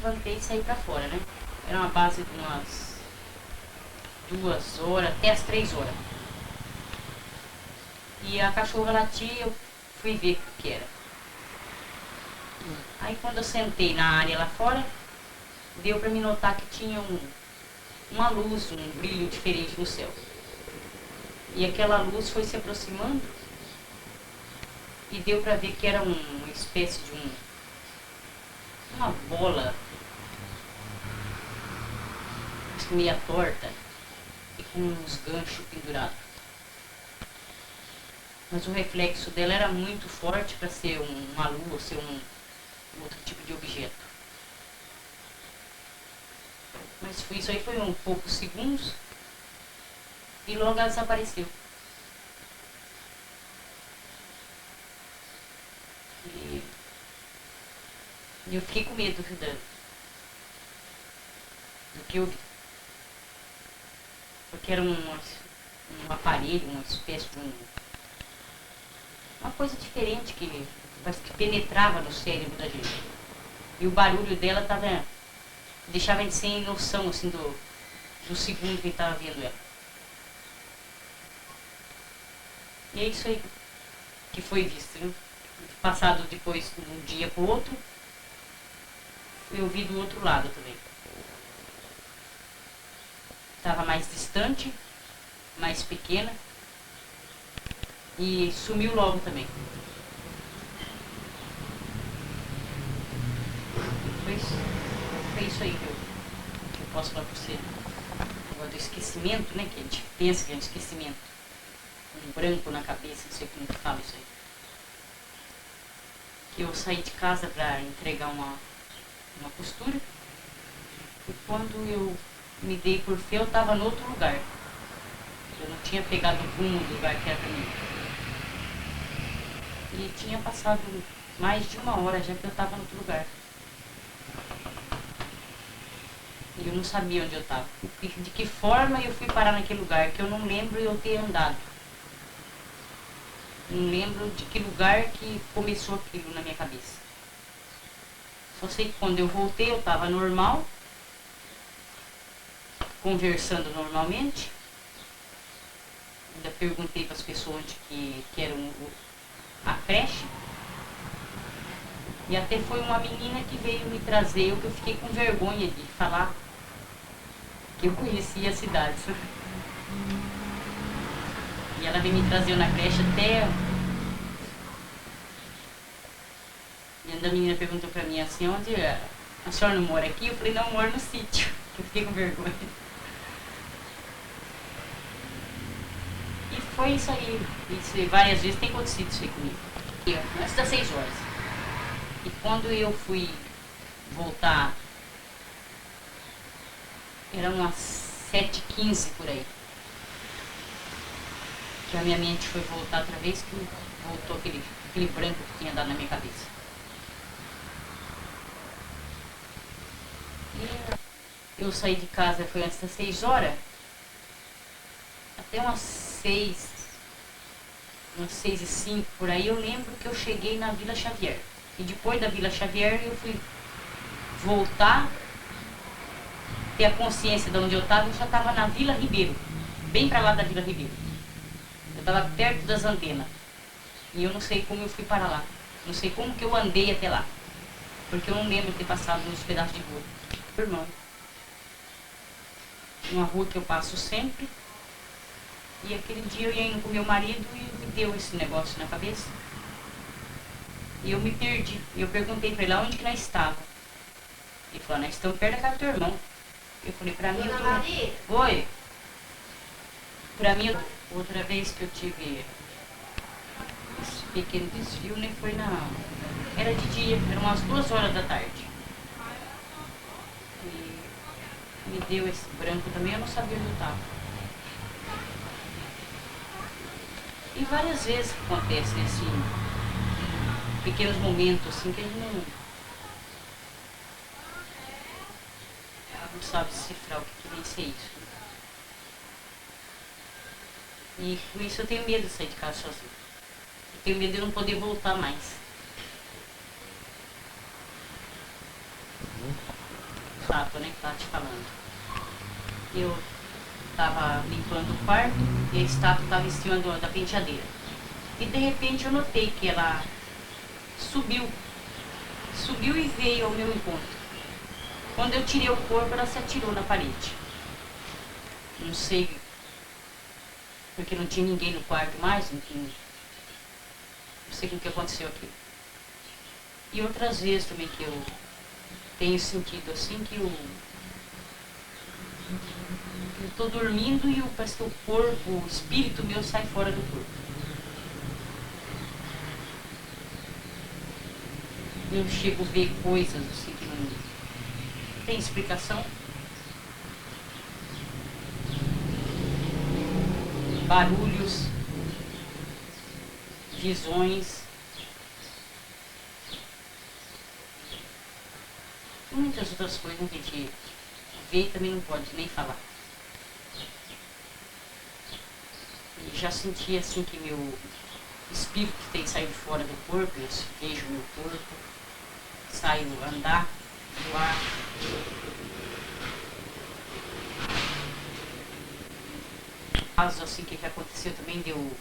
levantei e saí pra fora, né? Era uma base de umas 2 horas, até as 3 horas. E a cachorra latia, eu fui ver o que era. Aí quando eu sentei na área lá fora, deu pra me notar que tinha uma luz, um brilho diferente no céu. E aquela luz foi se aproximando e deu pra ver que era uma espécie de uma bola meia torta e com uns ganchos pendurados. Mas o reflexo dela era muito forte para ser uma lua, ser um outro tipo de objeto. Mas isso aí foi poucos segundos e logo ela desapareceu. E eu fiquei com medo do que eu vi. Porque era um aparelho, uma espécie de uma coisa diferente que penetrava no cérebro da gente. E o barulho dela deixava a gente sem noção assim, do segundo que estava vendo ela. E é isso aí que foi visto, né? Passado depois de um dia para o outro, eu vi do outro lado também. Estava mais distante, mais pequena e sumiu logo também. Foi isso aí que eu posso falar para você. Agora do esquecimento, né? Que a gente pensa que é um esquecimento. Um branco na cabeça, não sei como que fala isso aí. Que eu saí de casa para entregar uma costura e quando eu me dei por fé, eu estava em outro lugar. Eu não tinha pegado o rumo do lugar que era para mim. E tinha passado mais de 1 hora já que eu estava em outro lugar. E eu não sabia onde eu estava. De que forma eu fui parar naquele lugar, que eu não lembro eu ter andado. Não lembro de que lugar que começou aquilo na minha cabeça. Só sei que quando eu voltei eu estava normal, conversando normalmente. Ainda perguntei para as pessoas onde que era a creche. E até foi uma menina que veio me trazer, eu fiquei com vergonha de falar que eu conhecia a cidade. E ela veio me trazer na creche até... E ainda a menina perguntou pra mim assim, onde a senhora não mora aqui? Eu falei, não, eu moro no sítio. Eu fiquei com vergonha. E foi isso aí. Isso, várias vezes tem acontecido isso aí comigo. Antes das 6 horas. E quando eu fui voltar, eram umas 7h15 por aí. Que a minha mente foi voltar outra vez, que voltou aquele branco que tinha dado na minha cabeça. E eu saí de casa, foi antes das 6 horas, até umas 6h05 por aí, eu lembro que eu cheguei na Vila Xavier. E depois da Vila Xavier eu fui voltar, ter a consciência de onde eu estava já na Vila Ribeiro, bem para lá da Vila Ribeiro. Eu estava perto das antenas. E eu não sei como eu fui para lá. Não sei como que eu andei até lá. Porque eu não lembro de ter passado nos pedaços de rua. Irmão. Uma rua que eu passo sempre. E aquele dia eu ia indo com meu marido e me deu esse negócio na cabeça. E eu me perdi. E eu perguntei para ele onde que nós estávamos. Ele falou, nós estamos perto da casa do teu irmão. Eu falei, para mim... Oi. Para mim, outra vez que eu tive esse pequeno desvio, né, foi era de dia, eram umas 2 horas da tarde. E me deu esse branco também, eu não sabia onde eu estava. E várias vezes que acontece, assim, pequenos momentos, assim, que a gente não sabe decifrar o que vem ser isso. E com isso eu tenho medo de sair de casa sozinha. Eu tenho medo de não poder voltar mais. estátua, né, que tava te falando. Eu tava limpando o quarto e a estátua tava em cima da penteadeira. E de repente eu notei que ela subiu e veio ao meu encontro. Quando eu tirei o corpo, ela se atirou na parede. Não sei, porque não tinha ninguém no quarto mais, não sei o que aconteceu aqui. E outras vezes também que eu tenho sentido assim, que eu tô dormindo e parece que o corpo, o espírito meu sai fora do corpo. Eu chego a ver coisas assim que não tem explicação. Barulhos, visões, e muitas outras coisas que a gente vê e também não pode nem falar. E já senti assim que meu espírito tem saído fora do corpo, eu vejo meu corpo, saio andar, voar. Caso assim que aconteceu também de eu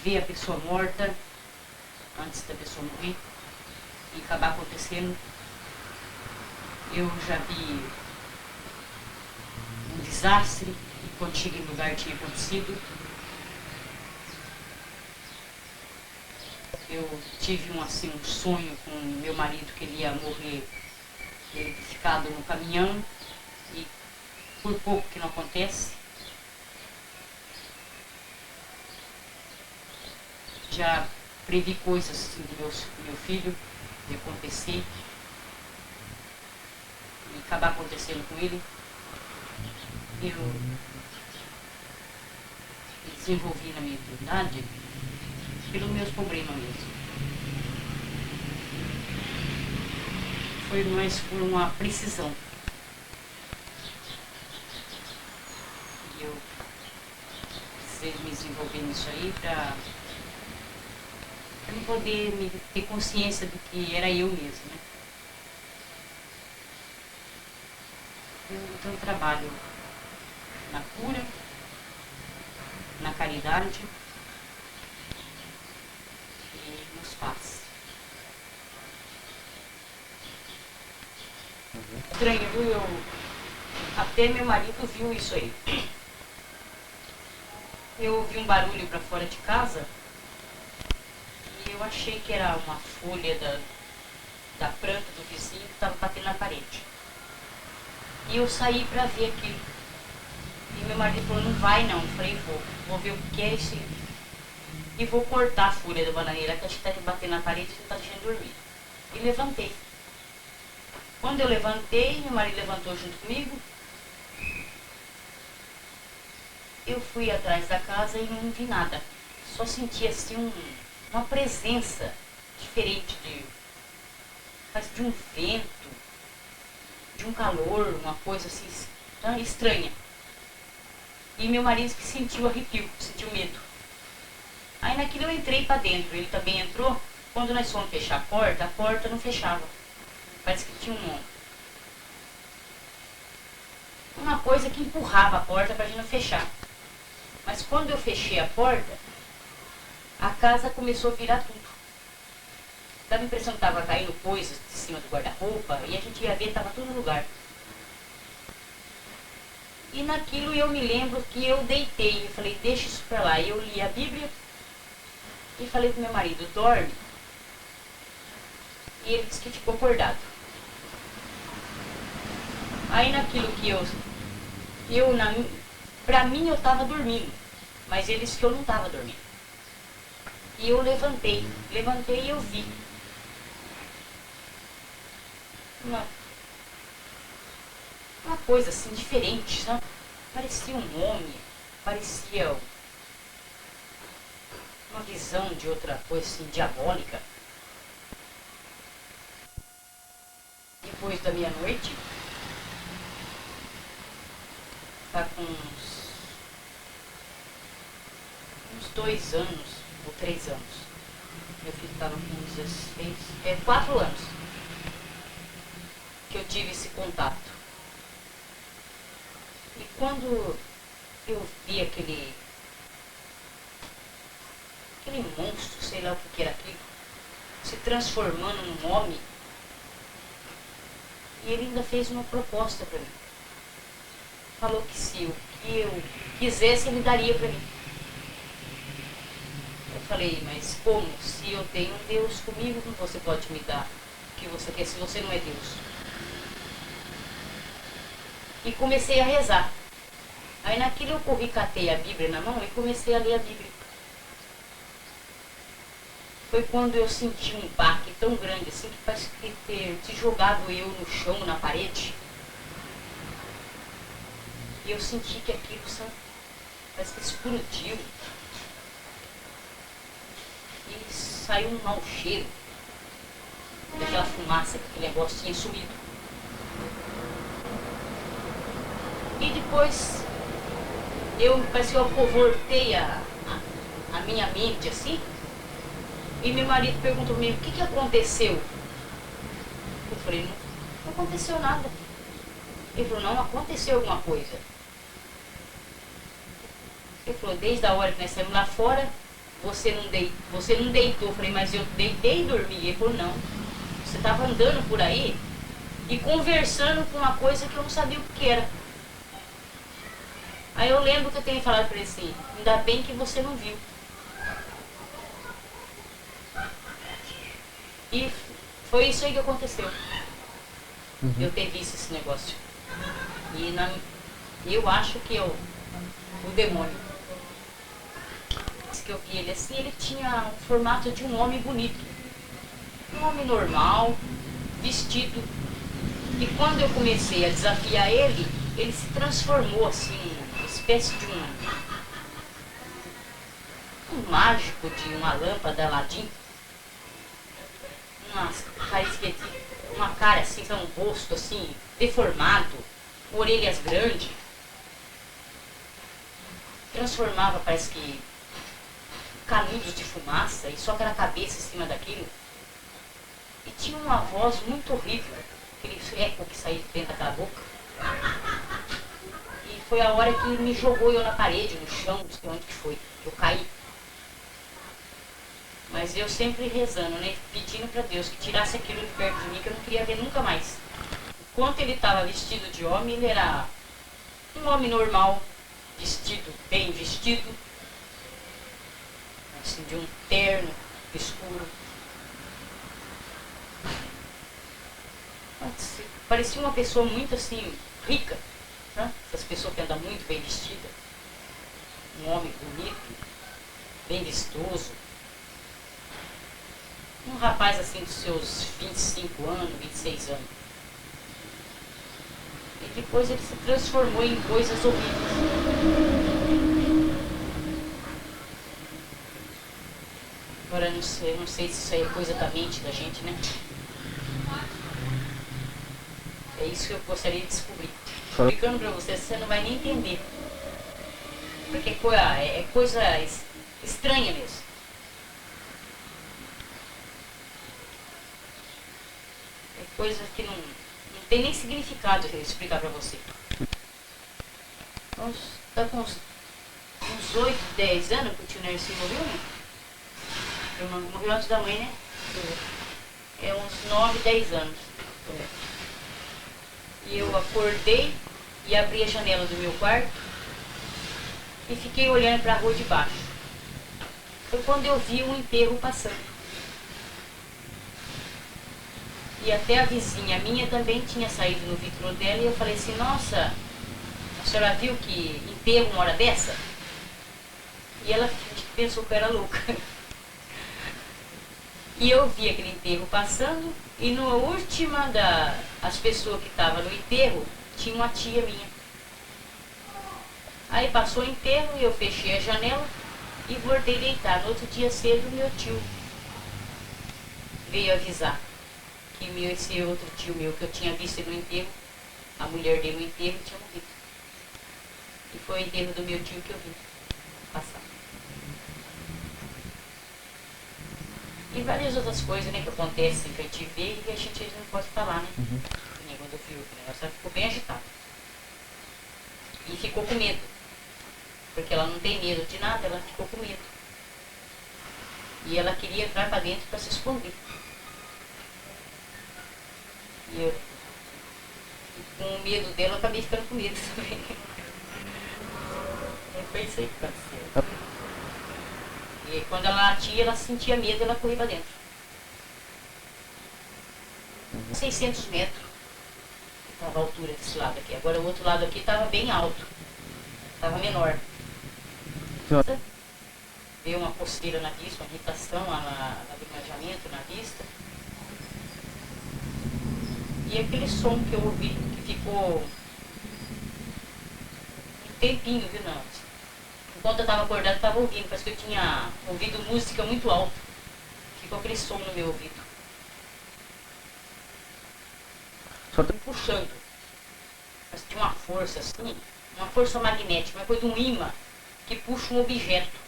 ver a pessoa morta antes da pessoa morrer e acabar acontecendo. Eu já vi um desastre e quando cheguei no lugar tinha acontecido. Eu tive um sonho com meu marido que ele ia morrer eletrificado no caminhão e por pouco que não acontece. Já previ coisas assim, do meu filho de acontecer e acabar acontecendo com ele. Eu desenvolvi na minha idade pelos meus problemas mesmo. Foi mais por uma precisão. E eu precisei me desenvolver nisso aí para não poder ter consciência do que era eu mesmo, né? Então eu trabalho na cura, na caridade e nos paz. Estranho, viu? Até meu marido viu isso aí. Eu ouvi um barulho para fora de casa e eu achei que era uma folha da planta do vizinho que estava batendo na parede. E eu saí para ver aquilo. E meu marido falou, não vai não. Eu falei, vou ver o que é isso aí. E vou cortar a folha da bananeira, que acho que está batendo na parede e não está deixando dormir. E levantei. Quando eu levantei, meu marido levantou junto comigo. Eu fui atrás da casa e não vi nada. Só senti assim uma presença diferente parece de um vento, de um calor, uma coisa assim estranha. E meu marido que sentiu arrepio, sentiu medo. Aí naquilo eu entrei para dentro, ele também entrou. Quando nós fomos fechar a porta não fechava. Parece que tinha uma coisa que empurrava a porta para a gente não fechar. Mas quando eu fechei a porta, a casa começou a virar tudo. Dava a impressão que estava caindo coisas de cima do guarda-roupa e a gente ia ver, estava tudo no lugar. E naquilo eu me lembro que eu deitei e falei, deixa isso para lá. E eu li a Bíblia e falei pro meu marido, dorme. E ele disse que ficou acordado. Aí naquilo que pra mim eu estava dormindo, mas ele disse que eu não estava dormindo. E eu levantei e eu vi uma coisa assim diferente, sabe? Parecia um homem, parecia uma visão de outra coisa assim diabólica. Depois da meia-noite, tá com uns 2 anos ou 3 anos. Meu filho estava com 16, 4 anos. que eu tive esse contato. E quando eu vi aquele monstro, sei lá o que era aquilo, se transformando num homem, e ele ainda fez uma proposta para mim. Falou que se o que eu quisesse, ele daria para mim. Eu falei, mas como? Se eu tenho um Deus comigo, como você pode me dar o que você quer se você não é Deus? E comecei a rezar. Aí naquilo eu corri, catei a Bíblia na mão e comecei a ler a Bíblia. Foi quando eu senti um baque tão grande assim que parece que ter se jogado eu no chão, na parede. E eu senti que aquilo, sabe, parece que explodiu. E saiu um mau cheiro daquela fumaça, que aquele negócio tinha sumido. E depois parece que eu apovortei a minha mente assim. E meu marido perguntou para mim, o que aconteceu? Eu falei, não aconteceu nada. Ele falou, não, aconteceu alguma coisa. Ele falou, desde a hora que nós saímos lá fora, você não deitou. Eu falei, mas eu deitei e dormi. Ele falou, não, você estava andando por aí e conversando com uma coisa que eu não sabia o que era. Aí eu lembro que eu tenho falado para ele assim, ainda bem que você não viu. E foi isso aí que aconteceu. Eu ter visto esse negócio. E eu acho que o demônio. Que eu vi ele assim, ele tinha o formato de um homem bonito. Um homem normal, vestido. E quando eu comecei a desafiar ele, ele se transformou assim, uma espécie de um mágico de uma lâmpada Aladim. Uma cara assim, um rosto assim, deformado, orelhas grandes. Transformava, parece que, canudos de fumaça e só aquela cabeça em cima daquilo. E tinha uma voz muito horrível, aquele eco que saía de dentro daquela boca. E foi a hora que me jogou eu na parede, no chão, não sei onde que foi, que eu caí. Mas eu sempre rezando, né, pedindo para Deus que tirasse aquilo de perto de mim, que eu não queria ver nunca mais. Enquanto ele estava vestido de homem, ele era um homem normal, vestido, bem vestido, assim, de um terno escuro. Parecia uma pessoa muito assim, rica, né? Essas pessoas que andam muito bem vestidas. Um homem bonito, bem vistoso. Um rapaz assim dos seus 25 anos, 26 anos. E depois ele se transformou em coisas horríveis. Agora não sei se isso aí é coisa da mente da gente, né? É isso que eu gostaria de descobrir. Explicando pra você não vai nem entender. Porque é coisa estranha mesmo. É coisa que não tem nem significado eu explicar pra você. Então, tá com uns 8, 10 anos que o tio Nercy morreu, né? Morreu antes da mãe, né? É uns 9, 10 anos. E eu acordei e abri a janela do meu quarto e fiquei olhando para a rua de baixo. Foi quando eu vi um enterro passando. E até a vizinha minha também tinha saído no vitrô dela e eu falei assim, nossa, a senhora viu que enterro uma hora dessa? E ela pensou que eu era louca. E eu vi aquele enterro passando e na última das pessoas que estavam no enterro, tinha uma tia minha. Aí passou o enterro e eu fechei a janela e voltei deitar. No outro dia cedo, meu tio veio avisar que esse outro tio meu que eu tinha visto no enterro, a mulher dele no enterro tinha morrido. E foi o enterro do meu tio que eu vi passar. E várias outras coisas, né, que acontecem, que a gente vê e que a gente não pode falar, né? quando viu o negócio, ela ficou bem agitada. E ficou com medo. Porque ela não tem medo de nada, ela ficou com medo. E ela queria entrar para dentro para se esconder. E eu, com o medo dela, eu acabei ficando com medo também. Foi isso aí que aconteceu. E quando ela latia, ela sentia medo e ela corria para dentro. 600 metros estava a altura desse lado aqui. Agora o outro lado aqui estava bem alto. Estava menor. Deu uma coceira na vista, uma irritação lá no lacrimejamento na vista. E aquele som que eu ouvi, que ficou um tempinho, viu, não? Enquanto eu estava acordada, eu estava ouvindo. Parece que eu tinha ouvido música muito alta. Ficou aquele som no meu ouvido. Só me puxando. Mas tinha uma força assim, uma força magnética, uma coisa de um imã que puxa um objeto.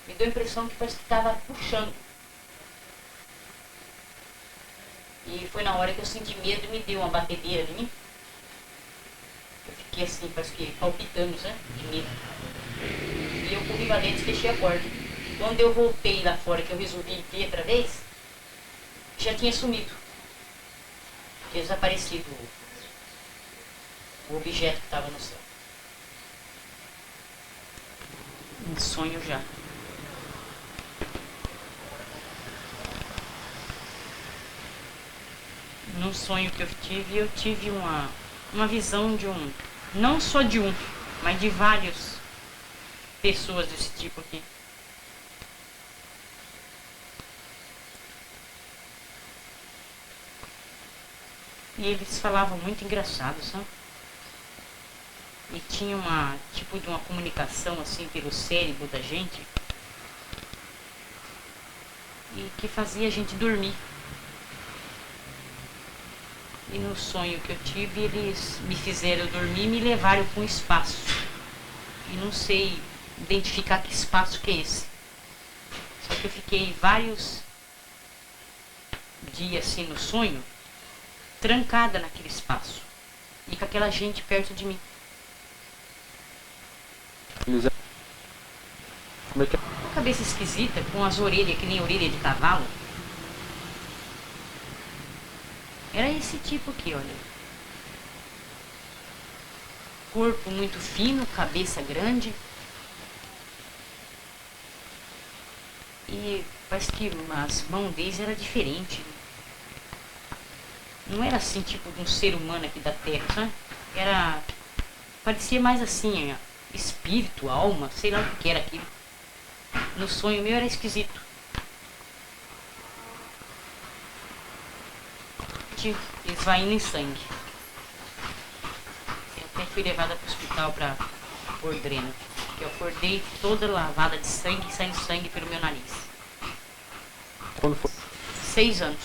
Me deu a impressão que parece que estava puxando. E foi na hora que eu senti medo e me deu uma batedeira em mim. Eu fiquei assim, parece que palpitando, né? De medo. E eu corri lá dentro e fechei a porta. Quando eu voltei lá fora, que eu resolvi ver outra vez, já tinha sumido. Tinha desaparecido o objeto que estava no céu. Um sonho já. No sonho que eu tive uma visão de não só de mas de várias pessoas desse tipo aqui. E eles falavam muito engraçado, sabe? E tinha tipo de uma comunicação assim pelo cérebro da gente. E que fazia a gente dormir. E no sonho que eu tive, eles me fizeram dormir e me levaram para um espaço. E não sei identificar que espaço que é esse. Só que eu fiquei vários dias assim no sonho, trancada naquele espaço. E com aquela gente perto de mim. Como é que é? Uma cabeça esquisita, com as orelhas que nem orelha de cavalo. Era esse tipo aqui, olha. Corpo muito fino, cabeça grande. E parece que as mãos deles eram diferentes. Não era assim, tipo de um ser humano aqui da Terra, sabe? Parecia mais assim, espírito, alma, sei lá o que era aquilo. No sonho meu era esquisito. Esvaindo em sangue. Eu até fui levada para o hospital para pôr dreno. Eu acordei toda lavada de sangue, saindo sangue pelo meu nariz. Quando foi? 6 anos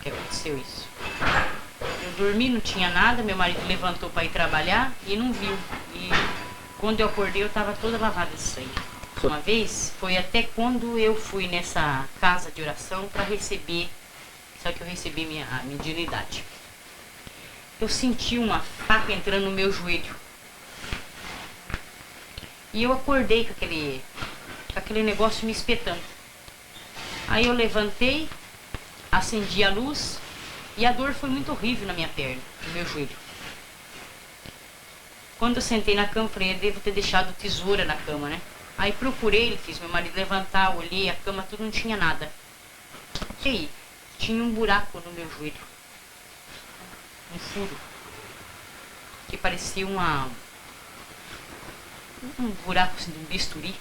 que aconteceu isso. Eu dormi, não tinha nada, meu marido levantou para ir trabalhar e não viu. E quando eu acordei eu estava toda lavada de sangue. Uma vez, foi até quando eu fui nessa casa de oração para receber, só que eu recebi a mediunidade. Eu senti uma faca entrando no meu joelho. E eu acordei com aquele negócio me espetando. Aí eu levantei, acendi a luz e a dor foi muito horrível na minha perna, no meu joelho. Quando eu sentei na cama, falei, eu devo ter deixado tesoura na cama, né? Aí procurei, fiz meu marido levantar, olhei a cama, tudo, não tinha nada. E aí? Tinha um buraco no meu joelho. Um furo. Que parecia um buraco assim, de um bisturi.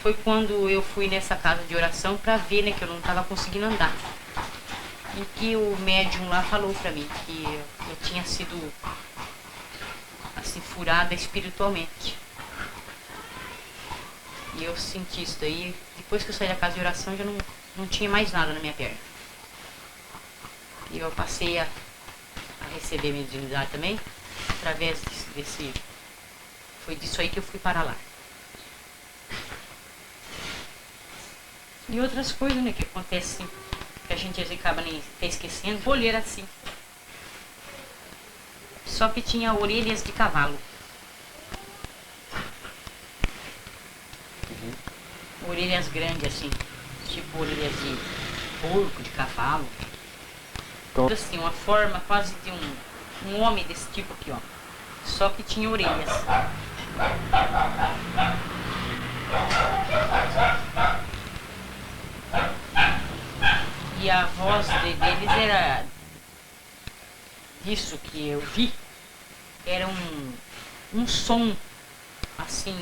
Foi quando eu fui nessa casa de oração para ver, né, que eu não estava conseguindo andar. E que o médium lá falou para mim que eu tinha sido assim furada espiritualmente. E eu senti isso daí. Depois que eu saí da casa de oração, já não tinha mais nada na minha perna. E eu passei a receber mediunidade também, através desse... Foi disso aí que eu fui para lá. E outras coisas, né, que acontecem, que a gente às vezes acaba nem esquecendo, olheira assim. Só que tinha orelhas de cavalo. Orelhas grandes assim, tipo orelhas de porco, de cavalo. Tudo assim, uma forma quase de um homem desse tipo aqui, ó. Só que tinha orelhas. E a voz deles era disso que eu vi, era um som assim